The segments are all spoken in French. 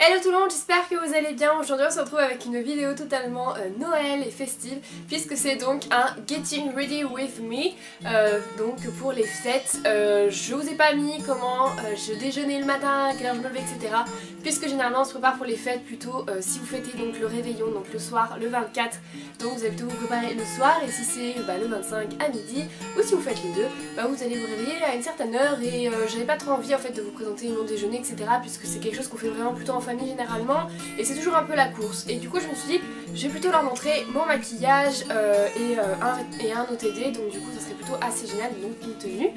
Hello tout le monde, j'espère que vous allez bien. Aujourd'hui on se retrouve avec une vidéo totalement Noël et festive, puisque c'est donc un Getting Ready With Me, donc pour les fêtes. Je vous ai pas mis comment je déjeunais le matin, à quelle heure je me levais, etc. Puisque généralement on se prépare pour les fêtes plutôt si vous fêtez donc le réveillon, donc le soir, le 24, donc vous allez plutôt vous préparer le soir, et si c'est le 25 à midi, ou si vous faites les deux, vous allez vous réveiller à une certaine heure, et j'avais pas trop envie en fait de vous présenter mon déjeuner, etc. puisque c'est quelque chose qu'on fait vraiment plutôt en famille généralement, et c'est toujours un peu la course. Et du coup je me suis dit, je vais plutôt leur montrer mon maquillage et un OTD, donc du coup ça serait plutôt assez génial, donc une tenue.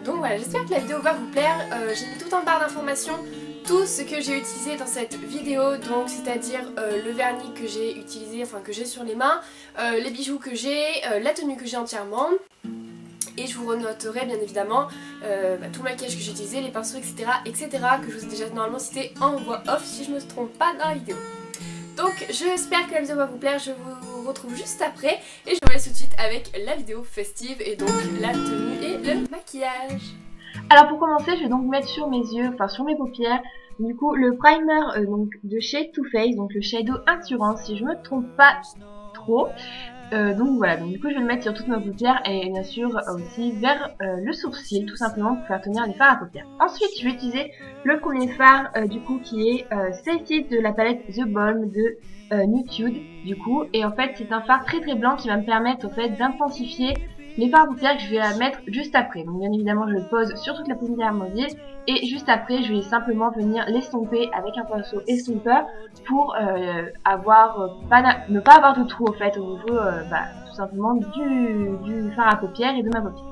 Donc voilà, j'espère que la vidéo va vous plaire. J'ai mis tout en barre d'informations tout ce que j'ai utilisé dans cette vidéo, donc c'est-à-dire le vernis que j'ai utilisé, enfin que j'ai sur les mains, les bijoux que j'ai, la tenue que j'ai entièrement. Et je vous renoterai bien évidemment tout le maquillage que j'ai utilisé, les pinceaux, etc., que je vous ai déjà normalement cité en voix off si je me trompe pas dans la vidéo. Donc j'espère que la vidéo va vous plaire, je vous retrouve juste après et je vous laisse tout de suite avec la vidéo festive et donc la tenue et le maquillage. Alors pour commencer, je vais donc mettre sur mes yeux, enfin sur mes paupières, du coup le primer donc de chez Too Faced, donc le Shadow Insurance si je me trompe pas trop. Donc voilà, donc du coup je vais le mettre sur toute ma paupière et bien sûr aussi vers le sourcil, tout simplement pour faire tenir les fards à paupières. Ensuite je vais utiliser le premier fard du coup qui est celle-ci de la palette The Balm de Nude du coup, et en fait c'est un fard très blanc qui va me permettre en fait d'intensifier les fards à paupières que je vais la mettre juste après. Donc bien évidemment je le pose sur toute la paupière mobile et juste après je vais simplement venir l'estomper avec un pinceau estompeur pour ne pas avoir de trou en fait au niveau tout simplement du fard à paupières et de ma paupière.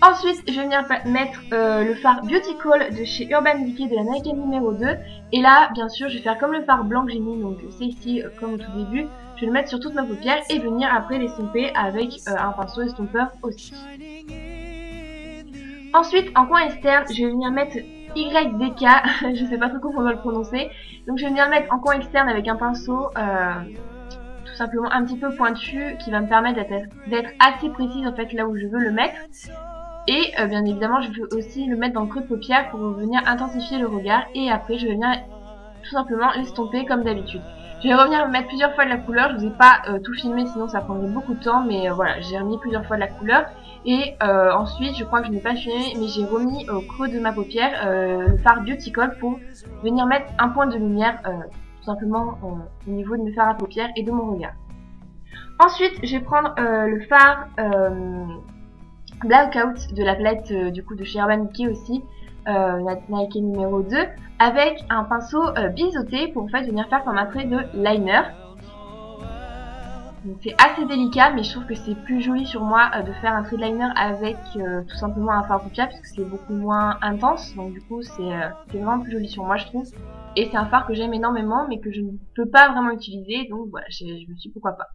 Ensuite, je vais venir mettre le fard Beauty Call de chez Urban Decay de la Nike numéro 2. Et là, bien sûr, je vais faire comme le fard blanc que j'ai mis, donc c'est ici comme au tout début. Je vais le mettre sur toute ma paupière et venir après l'estomper avec un pinceau estompeur aussi. Ensuite, en coin externe, je vais venir mettre YDK, je sais pas trop comment on va le prononcer. Donc je vais venir le mettre en coin externe avec un pinceau tout simplement un petit peu pointu qui va me permettre d'être assez précise en fait là où je veux le mettre. Et bien évidemment je veux aussi le mettre dans le creux de paupière pour venir intensifier le regard, et après je vais venir tout simplement l'estomper comme d'habitude. Je vais revenir mettre plusieurs fois de la couleur, je vous ai pas tout filmé sinon ça prendrait beaucoup de temps, mais voilà, j'ai remis plusieurs fois de la couleur. Et ensuite je crois que je n'ai pas filmé, mais j'ai remis au creux de ma paupière le fard Beauty Call pour venir mettre un point de lumière tout simplement au niveau de mes fards à paupières et de mon regard. Ensuite je vais prendre le fard Blackout de la palette du coup de chez Urban Decay aussi, la Nike numéro 2, avec un pinceau biseauté pour en fait venir faire comme un trait de liner. Donc c'est assez délicat, mais je trouve que c'est plus joli sur moi de faire un trait de liner avec tout simplement un fard à paupières, puisque c'est beaucoup moins intense, donc du coup c'est vraiment plus joli sur moi je trouve. Et c'est un fard que j'aime énormément mais que je ne peux pas vraiment utiliser, donc voilà, je me suis dit pourquoi pas.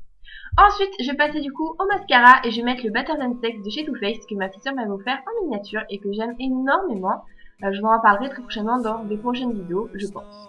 Ensuite, je vais passer du coup au mascara et je vais mettre le Better Than Sex de chez Too Faced que ma petite sœur m'avait offert en miniature et que j'aime énormément. Je vous en parlerai très prochainement dans des prochaines vidéos, je pense.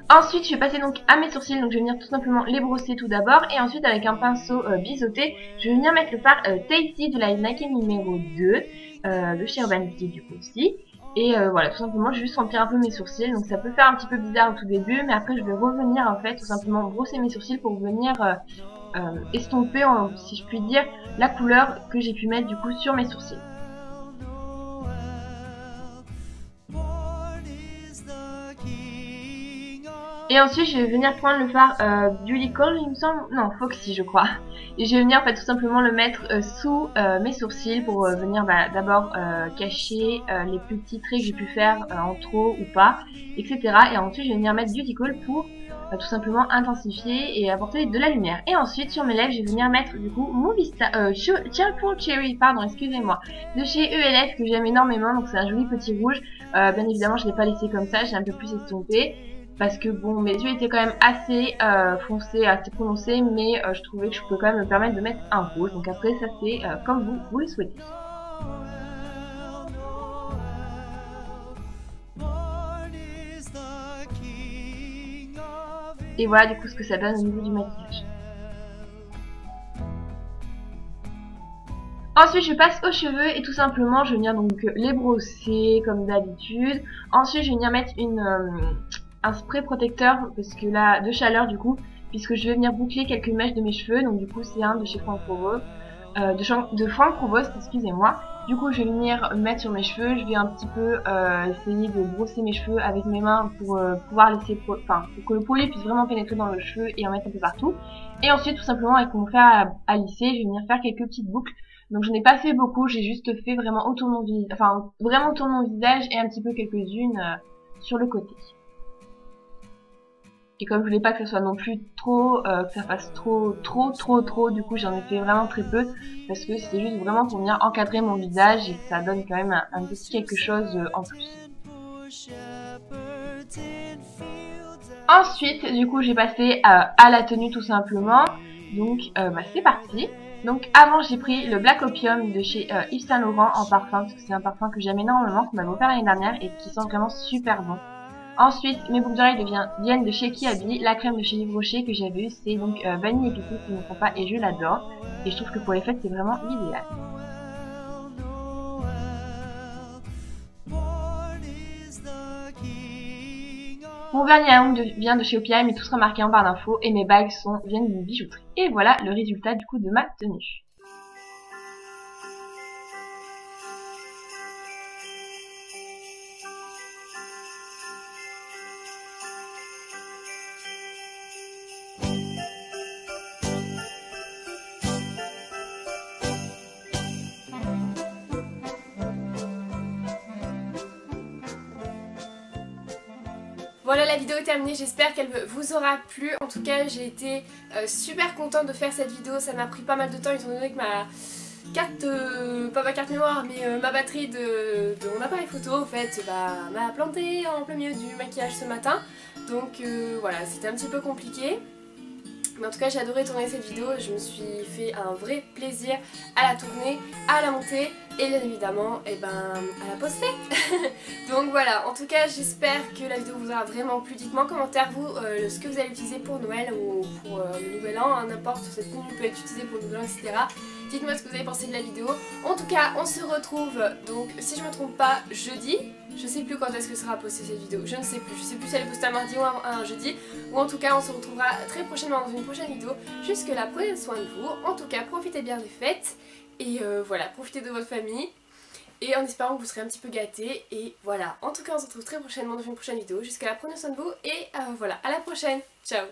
Ensuite, je vais passer donc à mes sourcils, donc je vais venir tout simplement les brosser tout d'abord, et ensuite avec un pinceau biseauté, je vais venir mettre le fard Tasty de la Nike numéro 2. De chez Urban Decay du coup aussi, et voilà, tout simplement je vais juste remplir un peu mes sourcils, donc ça peut faire un petit peu bizarre au tout début, mais après je vais revenir en fait tout simplement brosser mes sourcils pour venir estomper, si je puis dire, la couleur que j'ai pu mettre du coup sur mes sourcils. Et ensuite je vais venir prendre le fard Beauty Call, il me semble, non Foxy je crois, et je vais venir en fait tout simplement le mettre sous mes sourcils pour venir d'abord cacher les petits traits que j'ai pu faire en trop ou pas, etc. Et ensuite je vais venir mettre Beauty Call pour tout simplement intensifier et apporter de la lumière. Et ensuite sur mes lèvres je vais venir mettre du coup Movie Star, Charcoal Cherry, pardon, excusez-moi, de chez ELF que j'aime énormément, donc c'est un joli petit rouge. Bien évidemment je l'ai pas laissé comme ça, j'ai un peu plus estompé. Parce que bon, mes yeux étaient quand même assez foncés, assez prononcés, mais je trouvais que je peux quand même me permettre de mettre un rouge. Donc après, ça c'est comme vous le souhaitez. Et voilà du coup ce que ça donne au niveau du maquillage. Ensuite je passe aux cheveux et tout simplement je vais venir donc les brosser comme d'habitude. Ensuite je vais venir mettre un spray protecteur parce que là de chaleur du coup, puisque je vais venir boucler quelques mèches de mes cheveux. Donc du coup c'est un de chez Franck Provost, de Franck Provost, excusez-moi. Du coup je vais venir mettre sur mes cheveux, je vais un petit peu essayer de brosser mes cheveux avec mes mains pour pouvoir laisser, pour que le pollen puisse vraiment pénétrer dans le cheveu et en mettre un peu partout. Et ensuite tout simplement avec mon fer à lisser, je vais venir faire quelques petites boucles. Donc je n'ai pas fait beaucoup, j'ai juste fait vraiment autour de mon visage, enfin vraiment autour de mon visage et un petit peu quelques-unes sur le côté. Et comme je voulais pas que ça soit non plus trop, que ça fasse trop, du coup j'en ai fait vraiment très peu parce que c'était juste vraiment pour venir encadrer mon visage et que ça donne quand même un petit quelque chose en plus. Ensuite, du coup j'ai passé à la tenue tout simplement. Donc c'est parti. Donc avant j'ai pris le Black Opium de chez Yves Saint Laurent en parfum, parce que c'est un parfum que j'aime énormément, qu'on m'avait offert l'année dernière et qui sent vraiment super bon. Ensuite mes boucles d'oreilles viennent de chez Kiabi, la crème de chez Yves Rocher que j'avais eue, c'est donc vanille épicée si je ne me trompe pas et je l'adore. Et je trouve que pour les fêtes c'est vraiment l'idéal. Mon vernis à ongles vient de chez OPI, mais tout sera marqué en barre d'infos et mes bagues viennent d'une bijouterie. Et voilà le résultat du coup de ma tenue. Voilà, la vidéo est terminée, j'espère qu'elle vous aura plu. En tout cas j'ai été super contente de faire cette vidéo, ça m'a pris pas mal de temps étant donné que ma carte, pas ma carte mémoire mais ma batterie de mon appareil photo en fait m'a planté en plein milieu du maquillage ce matin. Donc voilà, c'était un petit peu compliqué. Mais en tout cas j'ai adoré tourner cette vidéo, je me suis fait un vrai plaisir à la tourner, à la monter et bien évidemment à la poster. Donc voilà, en tout cas j'espère que la vidéo vous aura vraiment plu. Dites-moi en commentaire vous ce que vous allez utiliser pour Noël ou pour le nouvel an, hein, n'importe, cette tenue peut être utilisée pour le nouvel an, etc. Dites-moi ce que vous avez pensé de la vidéo. En tout cas on se retrouve donc si je me trompe pas jeudi. Je sais plus quand est-ce que sera postée cette vidéo, je ne sais plus, si elle est postée un mardi ou un jeudi, ou en tout cas on se retrouvera très prochainement dans une prochaine vidéo. Jusque là, prenez soin de vous, en tout cas profitez bien des fêtes, et voilà, profitez de votre famille, et en espérant que vous serez un petit peu gâtés, et voilà. En tout cas on se retrouve très prochainement dans une prochaine vidéo, jusqu'à là prenez soin de vous, et voilà, à la prochaine, ciao.